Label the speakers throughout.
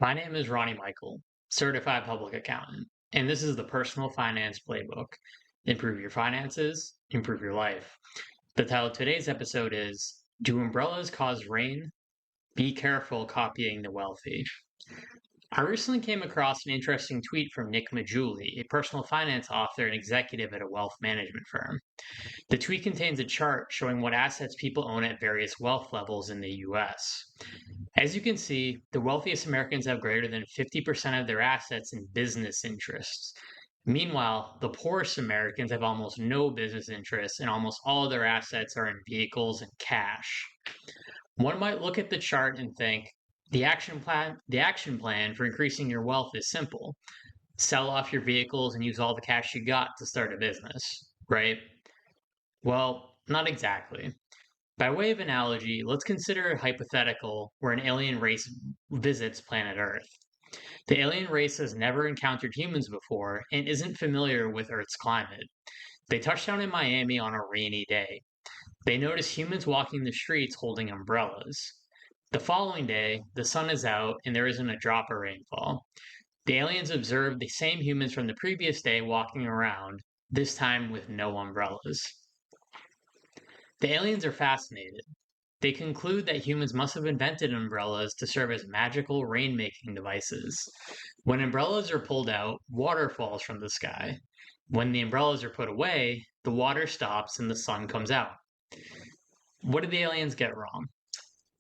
Speaker 1: My name is Ronnie Michael, certified public accountant, and this is the Personal Finance Playbook. Improve your finances, improve your life. The title of today's episode is Do Umbrellas Cause Rain? Be Careful Copying the Wealthy. I recently came across an interesting tweet from Nick Maggiulli, a personal finance author and executive at a wealth management firm. The tweet contains a chart showing what assets people own at various wealth levels in the US. As you can see, the wealthiest Americans have greater than 50% of their assets in business interests. Meanwhile, the poorest Americans have almost no business interests, and almost all of their assets are in vehicles and cash. One might look at the chart and think, the action plan for increasing your wealth is simple. Sell off your vehicles and use all the cash you got to start a business, right? Well, not exactly. By way of analogy, let's consider a hypothetical where an alien race visits planet Earth. The alien race has never encountered humans before and isn't familiar with Earth's climate. They touch down in Miami on a rainy day. They notice humans walking the streets holding umbrellas. The following day, the sun is out and there isn't a drop of rainfall. The aliens observe the same humans from the previous day walking around, this time with no umbrellas. The aliens are fascinated. They conclude that humans must have invented umbrellas to serve as magical rain-making devices. When umbrellas are pulled out, water falls from the sky. When the umbrellas are put away, the water stops and the sun comes out. What did the aliens get wrong?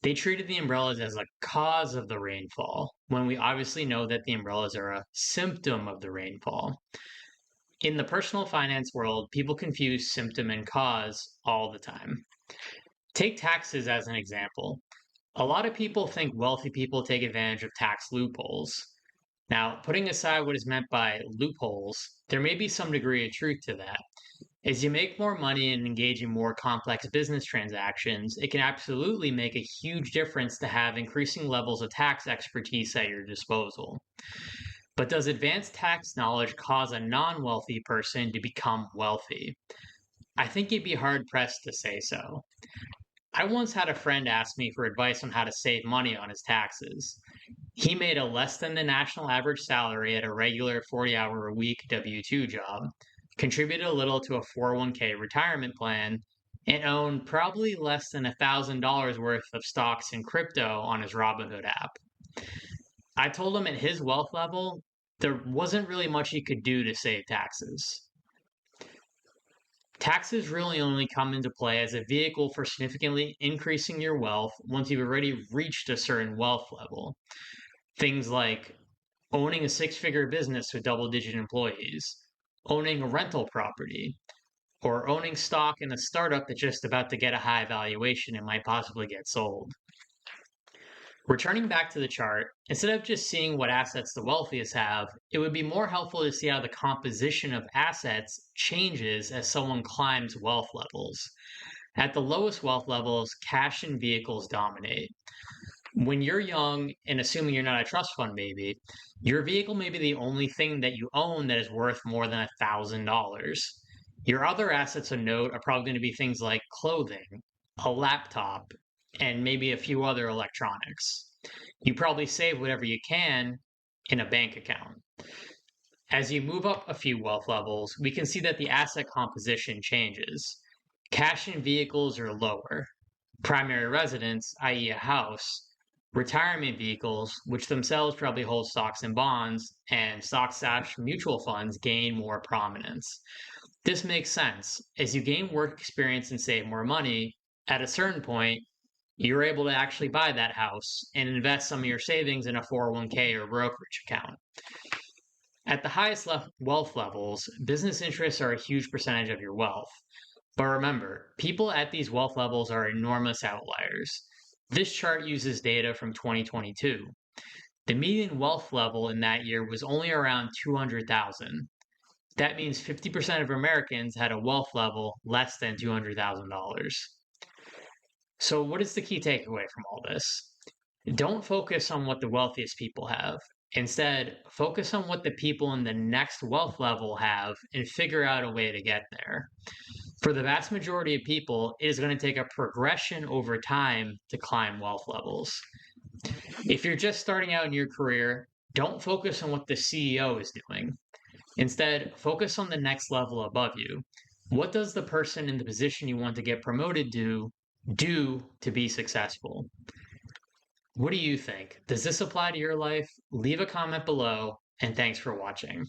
Speaker 1: They treated the umbrellas as a cause of the rainfall, when we obviously know that the umbrellas are a symptom of the rainfall. In the personal finance world, people confuse symptom and cause all the time. Take taxes as an example. A lot of people think wealthy people take advantage of tax loopholes. Now, putting aside what is meant by loopholes, there may be some degree of truth to that. As you make more money and engage in more complex business transactions, it can absolutely make a huge difference to have increasing levels of tax expertise at your disposal. But does advanced tax knowledge cause a non wealthy person to become wealthy? I think you'd be hard pressed to say so. I once had a friend ask me for advice on how to save money on his taxes. He made a less than the national average salary at a regular 40-hour a week W 2 job, contributed a little to a 401k retirement plan, and owned probably less than $1,000 worth of stocks and crypto on his Robinhood app. I told him at his wealth level, there wasn't really much he could do to save taxes. Taxes really only come into play as a vehicle for significantly increasing your wealth once you've already reached a certain wealth level. Things like owning a six-figure business with double-digit employees, owning a rental property, or owning stock in a startup that's just about to get a high valuation and might possibly get sold. Returning back to the chart, instead of just seeing what assets the wealthiest have, it would be more helpful to see how the composition of assets changes as someone climbs wealth levels. At the lowest wealth levels, cash and vehicles dominate. When you're young, and assuming you're not a trust fund baby, your vehicle may be the only thing that you own that is worth more than $1,000. Your other assets of note are probably going to be things like clothing, a laptop, and maybe a few other electronics. You probably save whatever you can in a bank account. As you move up a few wealth levels, we can see that the asset composition changes. Cash and vehicles are lower. Primary residence, i.e., a house, retirement vehicles, which themselves probably hold stocks and bonds, and stock/mutual funds gain more prominence. This makes sense. As you gain work experience and save more money, at a certain point, you're able to actually buy that house and invest some of your savings in a 401k or brokerage account. At the highest wealth levels, business interests are a huge percentage of your wealth. But remember, people at these wealth levels are enormous outliers. This chart uses data from 2022. The median wealth level in that year was only around 200,000. That means 50% of Americans had a wealth level less than $200,000. So, what is the key takeaway from all this? Don't focus on what the wealthiest people have. Instead, focus on what the people in the next wealth level have and figure out a way to get there. For the vast majority of people, it is going to take a progression over time to climb wealth levels. If you're just starting out in your career, don't focus on what the CEO is doing. Instead, focus on the next level above you. What does the person in the position you want to get promoted do to be successful? What do you think? Does this apply to your life? Leave a comment below, and thanks for watching.